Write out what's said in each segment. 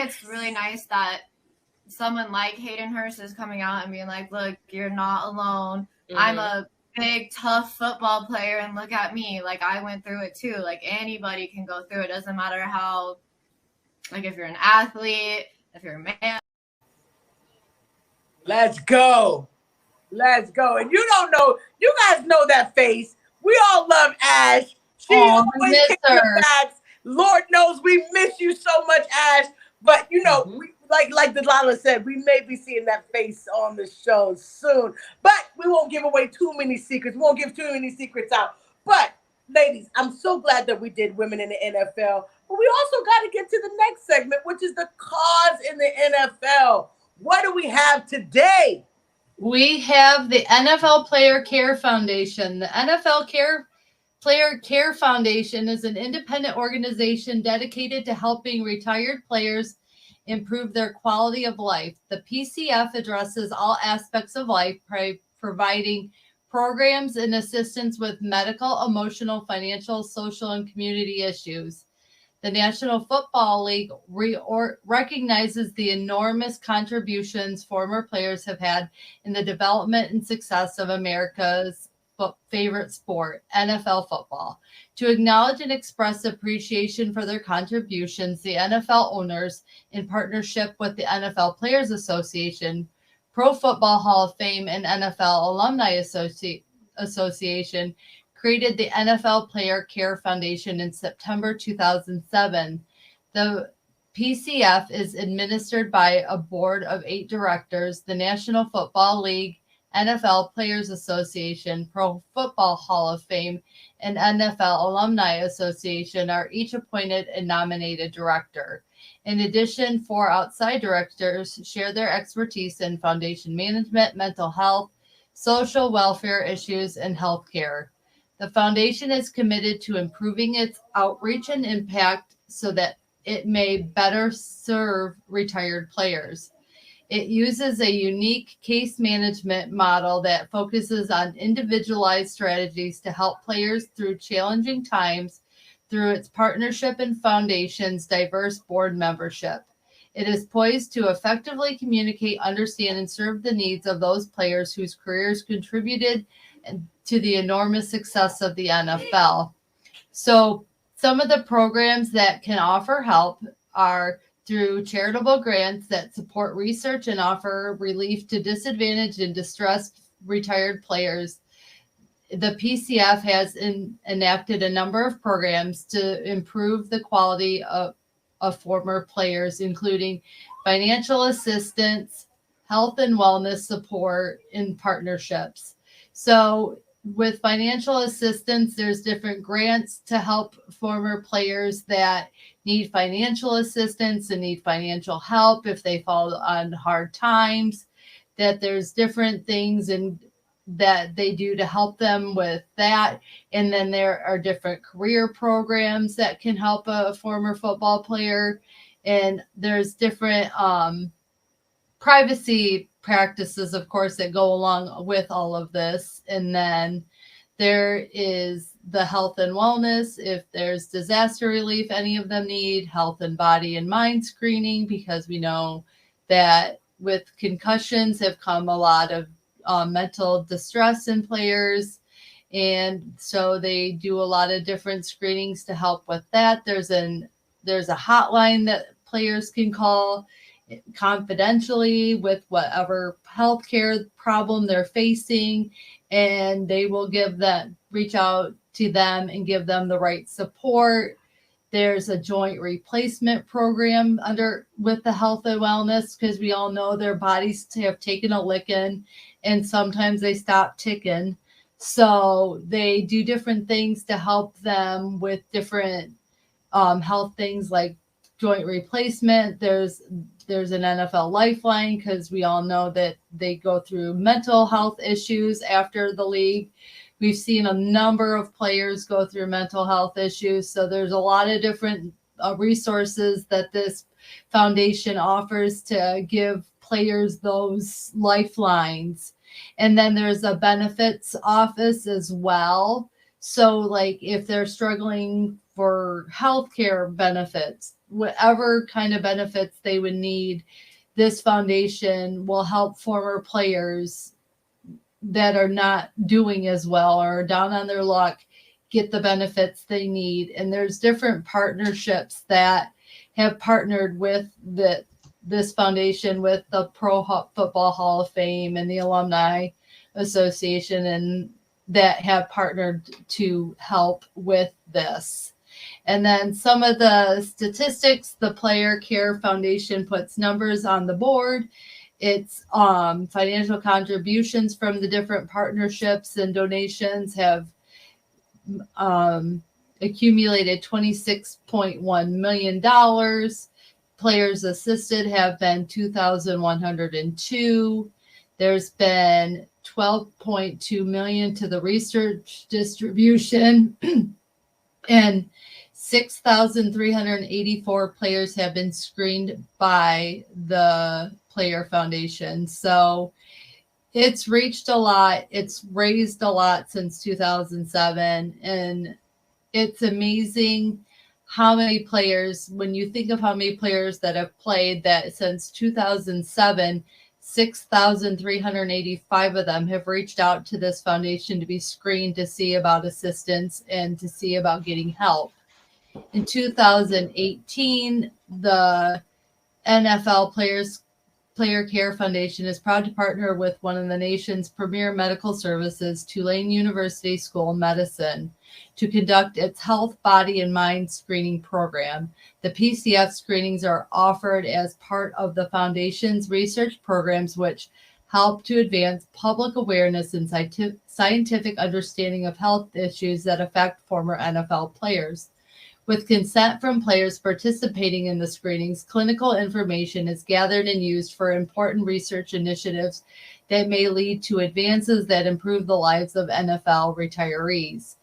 it's really nice that someone like Hayden Hurst is coming out and being like, look, you're not alone. Mm-hmm. I'm a big, tough football player, and look at me. Like, I went through it too. Like, anybody can go through it. Doesn't matter how, like, if you're an athlete, if you're a man. Let's go. Let's go. And you don't know, you guys know that face. We all love Ash. She always kicks the backs. Lord knows we miss you so much, Ash. But, you know, we, like Delilah said, we may be seeing that face on the show soon. But we won't give away too many secrets. We won't give too many secrets out. But, ladies, I'm so glad that we did Women in the NFL. But we also got to get to the next segment, which is the cause in the NFL. What do we have today? We have the NFL Player Care Foundation. The NFL Player Care Foundation is an independent organization dedicated to helping retired players improve their quality of life. The PCF addresses all aspects of life, providing programs and assistance with medical, emotional, financial, social, and community issues. The National Football League recognizes the enormous contributions former players have had in the development and success of America's favorite sport, NFL football. To acknowledge and express appreciation for their contributions, the NFL owners, in partnership with the NFL Players Association, Pro Football Hall of Fame, and NFL Alumni Association, created the NFL Player Care Foundation in September 2007. The PCF is administered by a board of 8 directors. The National Football League, NFL Players Association, Pro Football Hall of Fame, and NFL Alumni Association are each appointed and nominated director. In addition, 4 outside directors share their expertise in foundation management, mental health, social welfare issues, and healthcare. The foundation is committed to improving its outreach and impact so that it may better serve retired players. It uses a unique case management model that focuses on individualized strategies to help players through challenging times through its partnership and foundation's diverse board membership. It is poised to effectively communicate, understand, and serve the needs of those players whose careers contributed to the enormous success of the NFL. So some of the programs that can offer help are through charitable grants that support research and offer relief to disadvantaged and distressed retired players. The PCF has enacted a number of programs to improve the quality of former players, including financial assistance, health and wellness support, and partnerships. So with financial assistance, there's different grants to help former players that need financial assistance and need financial help if they fall on hard times, that there's different things that they do to help them with that. And then there are different career programs that can help a former football player. And there's different privacy practices, of course, that go along with all of this. And then there is the health and wellness. If there's disaster relief, any of them need health and body and mind screening, because we know that with concussions have come a lot of mental distress in players. And so they do a lot of different screenings to help with that. There's a hotline that players can call confidentially with whatever healthcare problem they're facing, and they will reach out to them and give them the right support. There's a joint replacement program with the health and wellness, because we all know their bodies have taken a licking and sometimes they stop ticking. So they do different things to help them with different health things like joint replacement. There's an NFL Lifeline, because we all know that they go through mental health issues after the league. We've seen a number of players go through mental health issues. So there's a lot of different resources that this foundation offers to give players those lifelines. And then there's a benefits office as well. So like if they're struggling for for healthcare benefits, whatever kind of benefits they would need. This foundation will help former players that are not doing as well or down on their luck get the benefits they need. And there's different partnerships that have partnered with this foundation, with the Pro Football Hall of Fame and the Alumni Association, and that have partnered to help with this. And then some of the statistics, the Player Care Foundation puts numbers on the board. It's financial contributions from the different partnerships and donations have accumulated $26.1 million. Players assisted have been 2,102. There's been 12.2 million to the research distribution and 6,384 players have been screened by the Player Foundation. So it's reached a lot. It's raised a lot since 2007. And it's amazing how many players, when you think of how many players that have played, that since 2007, 6,385 of them have reached out to this foundation to be screened to see about assistance and to see about getting help. In 2018, the NFL Player Care Foundation is proud to partner with one of the nation's premier medical services, Tulane University School of Medicine, to conduct its Health, Body, and Mind screening program. The PCF screenings are offered as part of the foundation's research programs, which help to advance public awareness and scientific understanding of health issues that affect former NFL players. With consent from players participating in the screenings, clinical information is gathered and used for important research initiatives that may lead to advances that improve the lives of NFL retirees.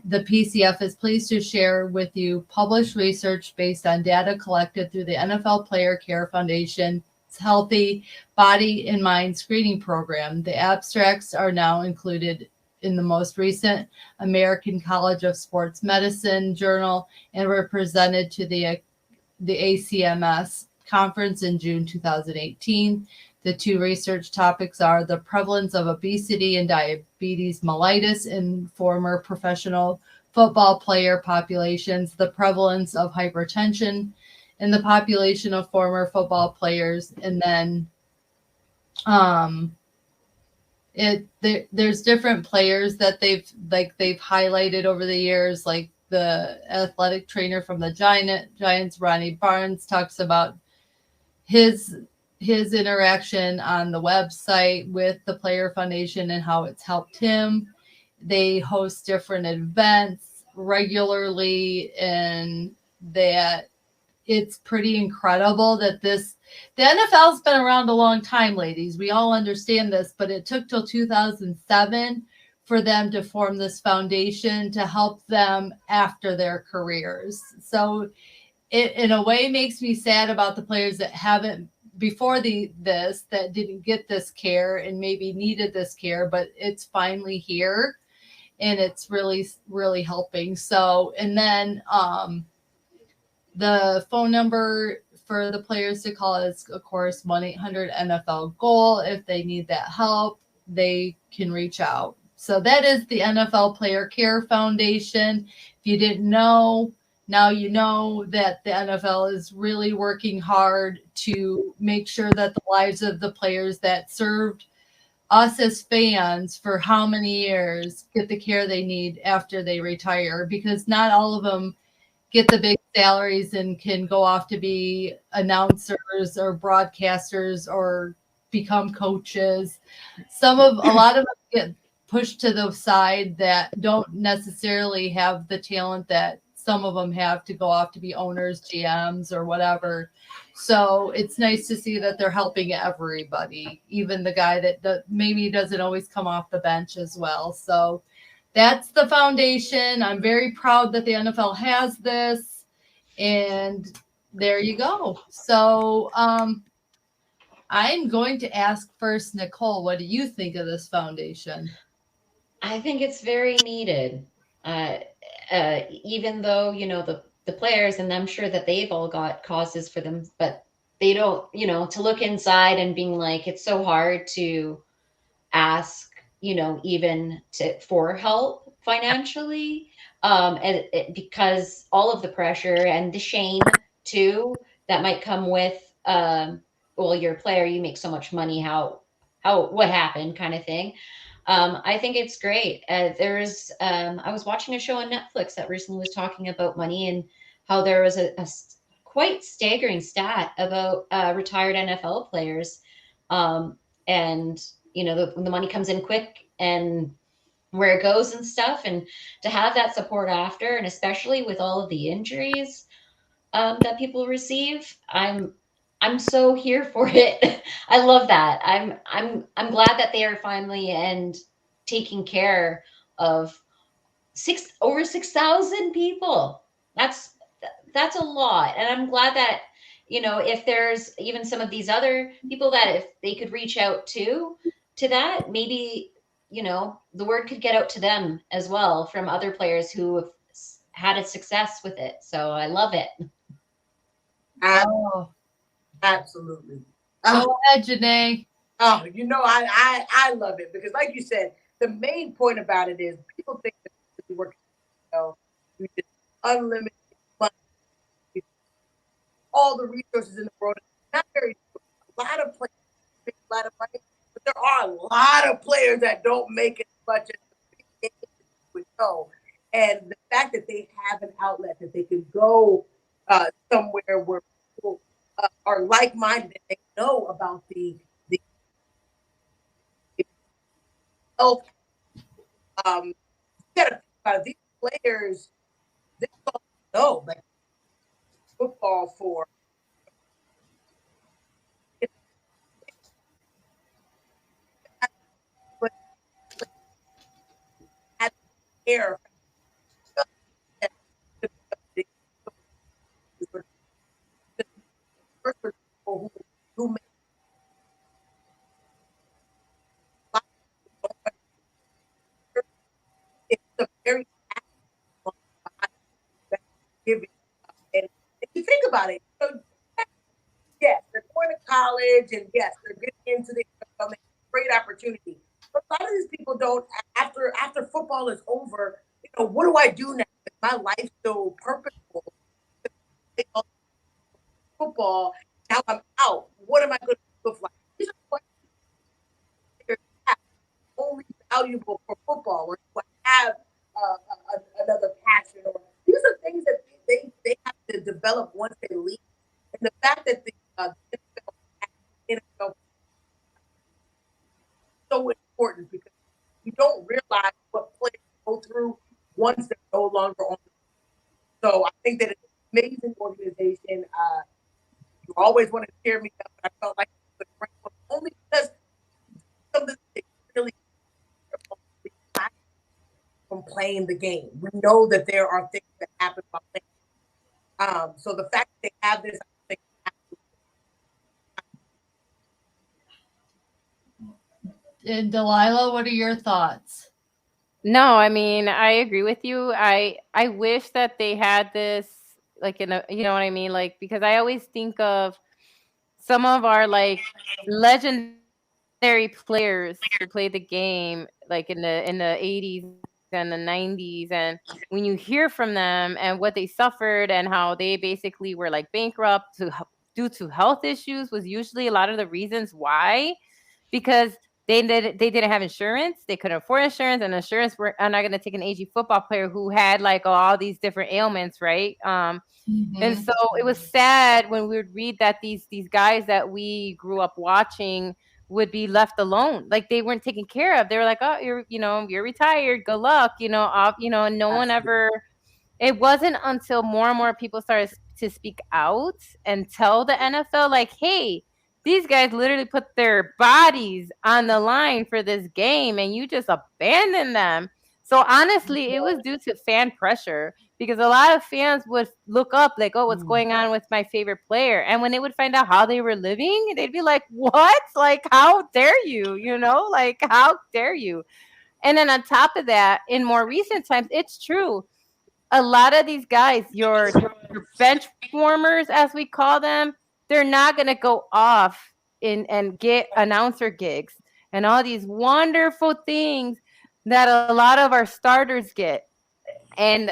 The PCF is pleased to share with you published research based on data collected through the NFL Player Care Foundation's Healthy Body and Mind Screening Program. The abstracts are now included in the most recent American College of Sports Medicine journal and were presented to the ACMS conference in June 2018. The two research topics are the prevalence of obesity and diabetes mellitus in former professional football player populations, the prevalence of hypertension in the population of former football players, and then there's different players that they've highlighted over the years, like the athletic trainer from the Giants, Ronnie Barnes, talks about his interaction on the website with the Player Foundation and how it's helped him. They host different events regularly, and that it's pretty incredible that the NFL's been around a long time, ladies. We all understand this, but it took till 2007 for them to form this foundation to help them after their careers. So it, in a way, makes me sad about the players that haven't before that didn't get this care and maybe needed this care, but it's finally here and it's really, really helping. So, and then the phone number for the players to call is, of course, 1-800-NFL-GOAL. If they need that help, they can reach out. So that is the NFL Player Care Foundation. If you didn't know, now you know that the NFL is really working hard to make sure that the lives of the players that served us as fans for how many years get the care they need after they retire, because not all of them get the big salaries and can go off to be announcers or broadcasters or become coaches. A lot of them get pushed to the side that don't necessarily have the talent that some of them have to go off to be owners, GMs, or whatever. So it's nice to see that they're helping everybody, even the guy that maybe doesn't always come off the bench as well. So that's the foundation. I'm very proud that the NFL has this, and there you go. So I'm going to ask first, Nicole, what do you think of this foundation? I think it's very needed. even though, the players, and I'm sure that they've all got causes for them, but they don't, to look inside and being like, it's so hard to ask, even for help financially, because all of the pressure and the shame too that might come with, well, you're a player, you make so much money, what happened, kind of thing. I think it's great. I was watching a show on Netflix that recently was talking about money, and how there was a quite staggering stat about retired NFL players. And, the money comes in quick, and where it goes and stuff. And to have that support after, and especially with all of the injuries that people receive, I'm so here for it. I love that. I'm glad that they are finally and taking care of over 6,000 people. That's a lot, and I'm glad that, if there's even some of these other people that if they could reach out to that, maybe, the word could get out to them as well from other players who have had a success with it. So I love it. Absolutely. Go ahead, Janae. Oh, I love it, because like you said, the main point about it is people think that you work, you just unlimited money, all the resources in the world. Not very true. A lot of players make a lot of money, but there are a lot of players that don't make as much as the big would know. And the fact that they have an outlet, that they can go somewhere where people are like-minded, and they know about the health. You gotta think about these players. They don't know, like, football for air. Who make it's a very giving. And if you think about it, yes, they're going to college, and yes, they're getting into the great opportunity. But a lot of these people don't. After football is over, what do I do now? Is my life so purposeful? Football. Now I'm out. What am I going to do with life? These are questions only valuable for football, or do I have another passion? Or these are things that they have to develop once they leave. And the fact that the NFL is so important, because you don't realize what players go through once they're no longer on. So I think that it's an amazing organization. You always want to cheer me up, but I felt like it was a great one, only because something they really from playing the game. We know that there are things that happen while playing. So the fact that they have this, I think. And Delilah, what are your thoughts? No, I mean, I agree with you. I wish that they had this, like, in a, you know what I mean? Like, because I always think of some of our, like, legendary players who played the game, like in the 80s and the 90s, and when you hear from them and what they suffered and how they basically were like bankrupt due to health issues, was usually a lot of the reasons why, because they didn't have insurance. They couldn't afford insurance, and insurance were not going to take an aging football player who had like all these different ailments, right? And so it was sad when we would read that these guys that we grew up watching would be left alone. Like, they weren't taken care of. They were like, oh, you're retired. Good luck, and no one ever. It wasn't until more and more people started to speak out and tell the NFL, like, hey, these guys literally put their bodies on the line for this game, and you just abandoned them. So honestly, it was due to fan pressure, because a lot of fans would look up like, oh, what's going on with my favorite player? And when they would find out how they were living, they'd be like, what? Like, how dare you? Like, how dare you? And then on top of that, in more recent times, it's true. a lot of these guys, your bench warmers, as we call them, they're not going to go off and get announcer gigs and all these wonderful things that a lot of our starters get. And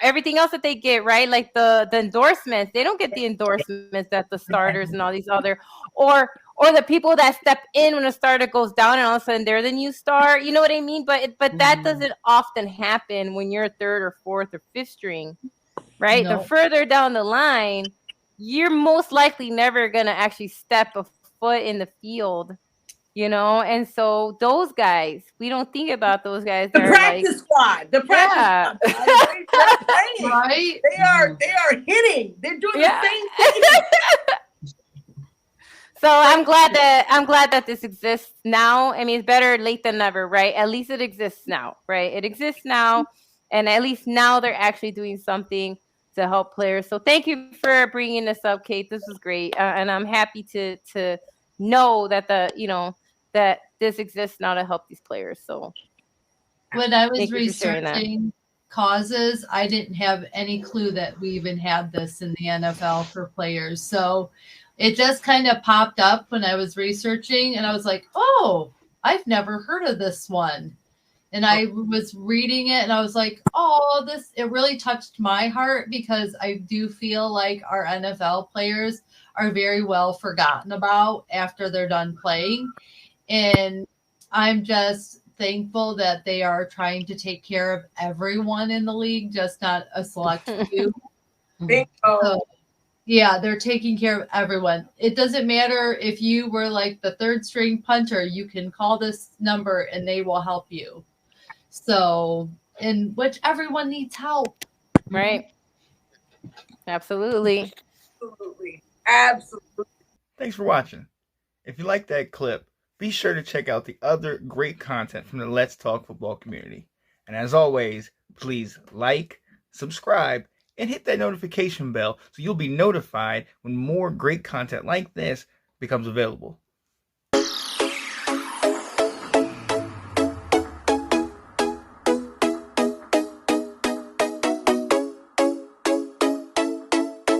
everything else that they get, right? Like the endorsements, they don't get the endorsements that the starters and all these other, or the people that step in when a starter goes down and all of a sudden they're the new star. You know what I mean? But that doesn't often happen when you're third or fourth or fifth string, right? No. The further down the line, you're most likely never gonna actually step a foot in the field. And so those guys, we don't think about those guys. The practice squad. The practice squad. They're playing. Right? They are hitting. They're doing the same thing. So I'm glad that this exists now. I mean, it's better late than never, right? At least it exists now, right? It exists now, and at least now they're actually doing something to help players. So thank you for bringing this up, Kate. This was great, and I'm happy to know that that this exists now to help these players. So when I was researching causes, I didn't have any clue that we even had this in the NFL for players. So it just kind of popped up when I was researching, and I was like, oh, I've never heard of this one. And I was reading it and I was like, oh, it really touched my heart, because I do feel like our NFL players are very well forgotten about after they're done playing. And I'm just thankful that they are trying to take care of everyone in the league, just not a select few. So, yeah, they're taking care of everyone. It doesn't matter if you were like the third string punter, you can call this number and they will help you. So, in which everyone needs help. Right. Absolutely. Absolutely. Thanks for watching. If you like that clip, be sure to check out the other great content from the Let's Talk Football community. And as always, please like, subscribe, and hit that notification bell so you'll be notified when more great content like this becomes available.